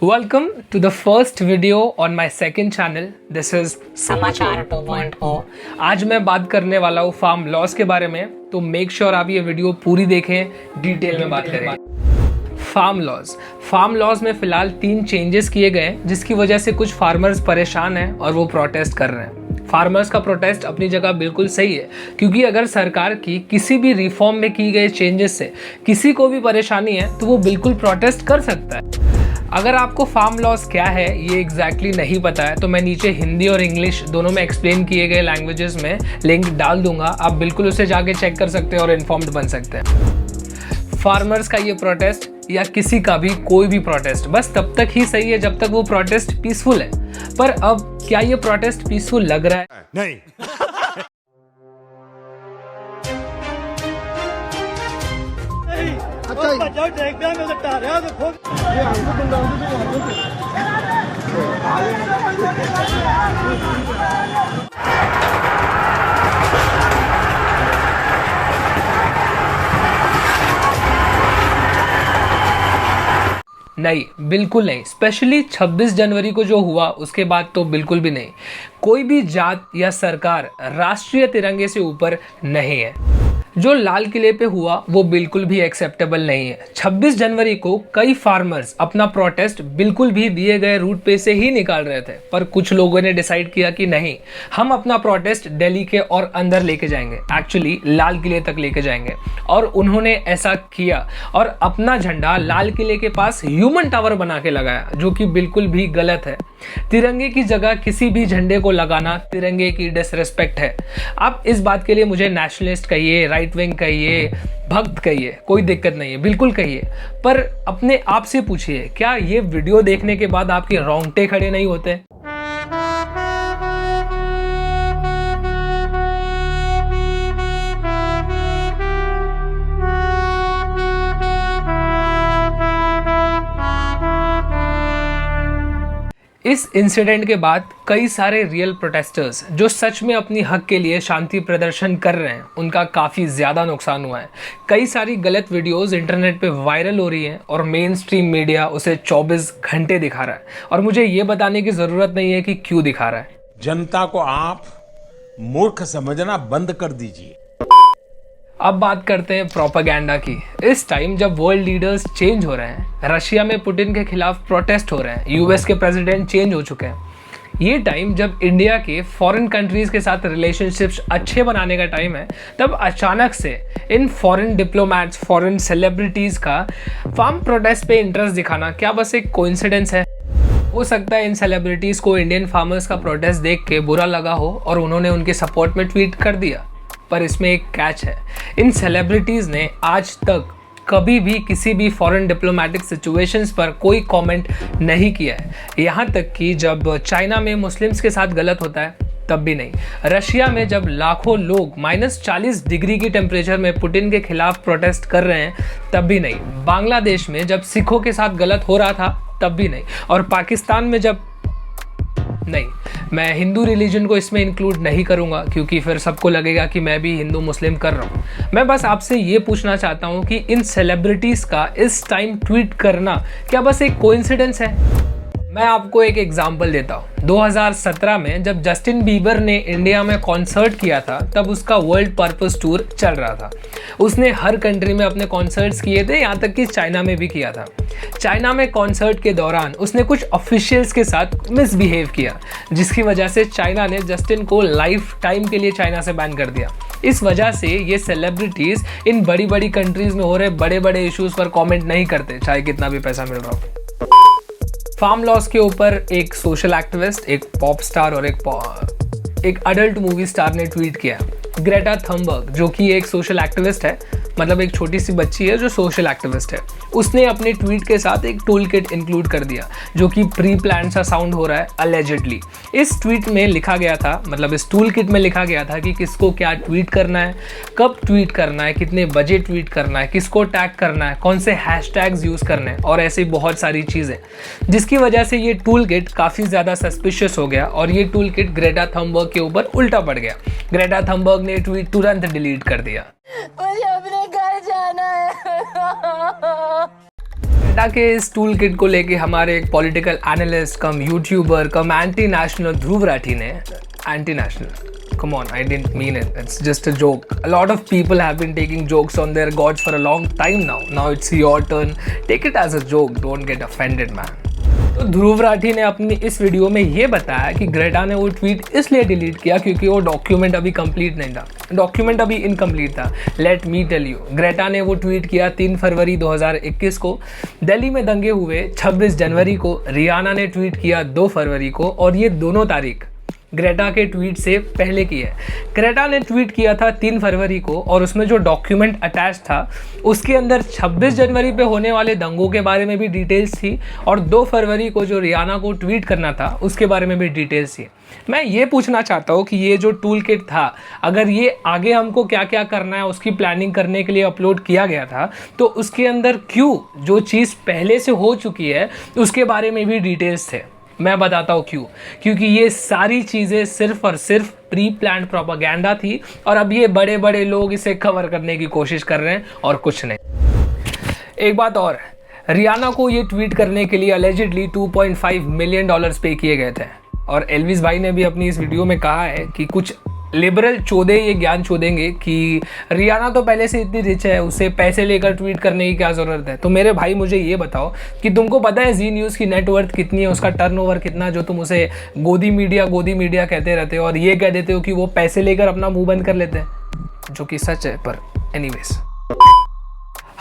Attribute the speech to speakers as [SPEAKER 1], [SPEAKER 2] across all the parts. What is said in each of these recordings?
[SPEAKER 1] Welcome to the first video on my second channel. This is समाचार 2.0। आज मैं बात करने वाला हूँ फार्म लॉस के बारे में, तो मेक श्योर आप ये वीडियो पूरी देखें, डिटेल में बात करें। फार्म लॉज में फिलहाल 3 चेंजेस किए गए जिसकी वजह से कुछ फार्मर्स परेशान हैं और वो प्रोटेस्ट कर रहे हैं। फार्मर्स का प्रोटेस्ट अपनी जगह बिल्कुल सही है, क्योंकि अगर सरकार की किसी भी रिफॉर्म में की गए चेंजेस से किसी को भी परेशानी है तो वो बिल्कुल प्रोटेस्ट कर सकता है। अगर आपको फार्म लॉस क्या है ये एग्जैक्टली नहीं पता है तो मैं नीचे हिंदी और इंग्लिश दोनों में एक्सप्लेन किए गए लैंग्वेजेस में लिंक डाल दूंगा, आप बिल्कुल उसे जाके चेक कर सकते हैं और इन्फॉर्म्ड बन सकते हैं। फार्मर्स का ये प्रोटेस्ट या किसी का भी कोई भी प्रोटेस्ट बस तब तक ही सही है जब तक वो प्रोटेस्ट पीसफुल है, पर अब क्या ये प्रोटेस्ट पीसफुल लग रहा है?
[SPEAKER 2] नहीं।
[SPEAKER 1] नहीं, बिल्कुल नहीं। स्पेशली 26 जनवरी को जो हुआ उसके बाद तो बिल्कुल भी नहीं। कोई भी जात या सरकार राष्ट्रीय तिरंगे से ऊपर नहीं है। जो लाल किले पे हुआ वो बिल्कुल भी एक्सेप्टेबल नहीं है। 26 जनवरी को कई फार्मर्स अपना प्रोटेस्ट बिल्कुल भी दिए गए रूट पे से ही निकाल रहे थे, पर कुछ लोगों ने डिसाइड किया कि नहीं, हम अपना प्रोटेस्ट दिल्ली के और अंदर लेके जाएंगे, एक्चुअली लाल किले तक लेके जाएंगे। और उन्होंने ऐसा किया और अपना झंडा लाल किले के पास ह्यूमन टावर बना के लगाया, जो कि बिल्कुल भी गलत है। तिरंगे की जगह किसी भी झंडे को लगाना तिरंगे की डिसरिस्पेक्ट है। आप इस बात के लिए मुझे नेशनलिस्ट कहिए, राइट विंग कहिए, भक्त कहिए, कोई दिक्कत नहीं है, बिल्कुल कहिए, पर अपने आप से पूछिए, क्या ये वीडियो देखने के बाद आपके रोंगटे खड़े नहीं होते? इस इंसिडेंट के बाद कई सारे रियल प्रोटेस्टर्स जो सच में अपनी हक के लिए शांति प्रदर्शन कर रहे हैं, उनका काफ़ी ज़्यादा नुकसान हुआ है। कई सारी गलत वीडियोस इंटरनेट पे वायरल हो रही हैं और मेन स्ट्रीम मीडिया उसे 24 घंटे दिखा रहा है, और मुझे ये बताने की ज़रूरत नहीं है कि क्यों दिखा रहा है।
[SPEAKER 2] जनता को आप मूर्ख समझना बंद कर दीजिए।
[SPEAKER 1] अब बात करते हैं प्रोपेगेंडा की। इस टाइम जब वर्ल्ड लीडर्स चेंज हो रहे हैं, रशिया में पुतिन के खिलाफ प्रोटेस्ट हो रहे हैं, यूएस के प्रेसिडेंट चेंज हो चुके हैं, ये टाइम जब इंडिया के फॉरेन कंट्रीज के साथ रिलेशनशिप्स अच्छे बनाने का टाइम है, तब अचानक से in foreign diplomats, foreign celebrities का फार्म प्रोटेस्ट पे इंटरेस्ट दिखाना क्या बस एक कोइंसिडेंस है? हो सकता है इन सेलिब्रिटीज को इंडियन फार्मर्स का प्रोटेस्ट देख के बुरा लगा हो और उन्होंने उनके सपोर्ट में ट्वीट कर दिया, पर इसमें एक कैच है। इन सेलिब्रिटीज ने आज तक कभी भी किसी भी फॉरेन डिप्लोमेटिक सिचुएशंस पर कोई कमेंट नहीं किया है। यहाँ तक कि जब चाइना में मुस्लिम्स के साथ गलत होता है तब भी नहीं। रशिया में जब लाखों लोग -40 डिग्री की टेम्परेचर में पुतिन के खिलाफ प्रोटेस्ट कर रहे हैं तब भी नहीं। बांग्लादेश में जब सिखों के साथ गलत हो रहा था तब भी नहीं। और पाकिस्तान में जब नहीं, मैं हिंदू रिलीजन को इसमें इंक्लूड नहीं करूंगा क्योंकि फिर सबको लगेगा कि मैं भी हिंदू मुस्लिम कर रहा हूं। मैं बस आपसे ये पूछना चाहता हूं कि इन सेलिब्रिटीज का इस टाइम ट्वीट करना क्या बस एक कोइंसिडेंस है? मैं आपको एक एग्जांपल देता हूँ। 2017 में जब जस्टिन बीबर ने इंडिया में कॉन्सर्ट किया था, तब उसका वर्ल्ड पर्पस टूर चल रहा था। उसने हर कंट्री में अपने कॉन्सर्ट्स किए थे, यहाँ तक कि चाइना में भी किया था। चाइना में कॉन्सर्ट के दौरान उसने कुछ ऑफिशियल्स के साथ मिसबिहेव किया, जिसकी वजह से चाइना ने जस्टिन को लाइफ टाइम के लिए चाइना से बैन कर दिया। इस वजह से ये सेलिब्रिटीज इन बड़ी बड़ी कंट्रीज में हो रहे बड़े बड़े इश्यूज पर कॉमेंट नहीं करते, चाहे कितना भी पैसा मिल रहा हो। फार्म लॉस के ऊपर एक सोशल एक्टिविस्ट, एक पॉप स्टार और एक अडल्ट मूवी स्टार ने ट्वीट किया। ग्रेटा थनबर्ग, जो कि एक सोशल एक्टिविस्ट है, मतलब एक छोटी सी बच्ची है जो सोशल एक्टिविस्ट है, उसने अपने ट्वीट के साथ एक टूल किट इंक्लूड कर दिया, जो कि प्री प्लान सा साउंड हो रहा है अलेजिडली। इस ट्वीट में लिखा गया था, मतलब इस टूल किट में लिखा गया था कि किसको क्या ट्वीट करना है, कब ट्वीट करना है, कितने बजे ट्वीट करना है, किसको टैग करना है, कौन से हैशटैग्स यूज़ करने हैं और ऐसी बहुत सारी चीज़ें, जिसकी वजह से ये टूल किट काफ़ी ज़्यादा सस्पिशियस हो गया और ये टूल किट ग्रेटा थनबर्ग के ऊपर उल्टा पड़ गया। ग्रेटा थनबर्ग ने ट्वीट तुरंत डिलीट कर दिया।
[SPEAKER 3] मुझे अपने घर जाना है।
[SPEAKER 1] ग्रेटा के इस टूल किट को लेके हमारे एक पॉलिटिकल एनालिस्ट कम यूट्यूबर कम एंटी नेशनल ध्रुव राठी ने anti national come on, I didn't mean it, it's just a joke. A lot of people have been taking jokes on their gods for a long time now it's your turn, take it as a joke, don't get offended man. तो ध्रुव राठी ने अपनी इस video में ये बताया कि Greta ने वो ट्वीट इसलिए डिलीट किया क्योंकि वो डॉक्यूमेंट अभी कंप्लीट नहीं था, डॉक्यूमेंट अभी इनकम्प्लीट था। Let me tell you, Greta ने वो ट्वीट किया 3 फरवरी 2021 को। दिल्ली में दंगे हुए 26 जनवरी को। रियाना ने ट्वीट किया 2 फरवरी को, और ये दोनों तारीख ग्रेटा के ट्वीट से पहले की है। ग्रेटा ने ट्वीट किया था 3 फरवरी को, और उसमें जो डॉक्यूमेंट अटैच था उसके अंदर 26 जनवरी पे होने वाले दंगों के बारे में भी डिटेल्स थी, और 2 फरवरी को जो रियाना को ट्वीट करना था उसके बारे में भी डिटेल्स थी। मैं ये पूछना चाहता हूँ कि ये जो टूल किट था, अगर ये आगे हमको क्या क्या करना है उसकी प्लानिंग करने के लिए अपलोड किया गया था, तो उसके अंदर क्यों जो चीज़ पहले से हो चुकी है उसके बारे में भी डिटेल्स थे। मैं बताता हूँ क्यों, क्योंकि ये सारी चीज़ें सिर्फ और सिर्फ प्री प्लान्ड प्रोपागेंडा थी, और अब ये बड़े बड़े लोग इसे कवर करने की कोशिश कर रहे हैं और कुछ नहीं। एक बात और, रियाना को ये ट्वीट करने के लिए अलेजिडली $2.5 मिलियन पे किए गए थे, और एल्विस भाई ने भी अपनी इस वीडियो में कहा है कि कुछ लिबरल चौधे ये ज्ञान चोदेंगे कि रियाना तो पहले से इतनी रिच है, उसे पैसे लेकर ट्वीट करने की क्या ज़रूरत है। तो मेरे भाई मुझे ये बताओ कि तुमको पता है जी न्यूज़ की नेटवर्थ कितनी है, उसका टर्नओवर कितना, जो तुम उसे गोदी मीडिया कहते रहते हो और ये कह देते हो कि वो पैसे लेकर अपना मुंह बंद कर लेते हैं, जो कि सच है। पर एनीवेज,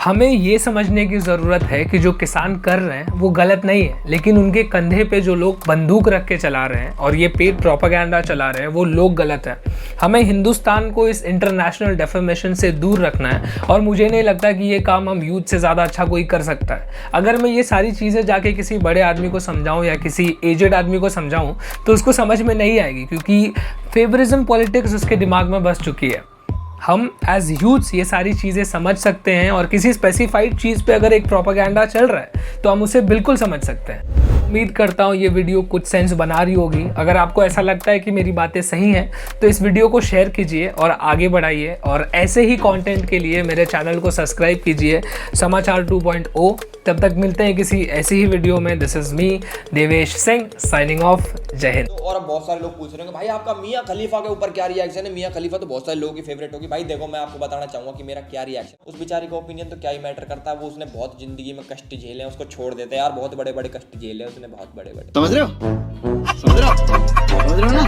[SPEAKER 1] हमें ये समझने की ज़रूरत है कि जो किसान कर रहे हैं वो गलत नहीं है, लेकिन उनके कंधे पे जो लोग बंदूक रख के चला रहे हैं और ये पेड प्रोपागेंडा चला रहे हैं वो लोग गलत हैं। हमें हिंदुस्तान को इस इंटरनेशनल डेफेमेशन से दूर रखना है, और मुझे नहीं लगता कि ये काम हम यूथ से ज़्यादा अच्छा कोई कर सकता है। अगर मैं ये सारी चीज़ें जाके किसी बड़े आदमी को समझाऊँ या किसी एजेड आदमी को समझाऊँ तो उसको समझ में नहीं आएगी, क्योंकि फेवरिज्म पॉलिटिक्स उसके दिमाग में बस चुकी है। हम एज यूथ्स ये सारी चीज़ें समझ सकते हैं, और किसी स्पेसिफाइड चीज़ पे अगर एक प्रोपागेंडा चल रहा है तो हम उसे बिल्कुल समझ सकते हैं। उम्मीद करता हूँ ये वीडियो कुछ सेंस बना रही होगी। अगर आपको ऐसा लगता है कि मेरी बातें सही हैं तो इस वीडियो को शेयर कीजिए और आगे बढ़ाइए, और ऐसे ही कंटेंट के लिए मेरे चैनल को सब्सक्राइब कीजिए, समाचार 2.0। तब तक मिलते हैं किसी ऐसी ही वीडियो में। This is me Devesh Singh signing off. जय हिंद।
[SPEAKER 3] और अब बहुत सारे लोग पूछ रहे हैं भाई आपका मियां खलीफा के ऊपर क्या रिएक्शन है। मियां खलीफा तो बहुत सारे लोगों की फेवरेट होगी। भाई देखो, मैं आपको बताना चाहूंगा कि मेरा क्या रिएक्शन, उस बेचारी का ओपिनियन तो क्या ही मैटर करता है। वो उसने बहुत जिंदगी में कष्ट झेले हैं, उसको छोड़ देते हैं यार। बहुत बड़े बड़े कष्ट झेले हैं उसने, बहुत बड़े बड़े।
[SPEAKER 4] समझ रहे हो ना?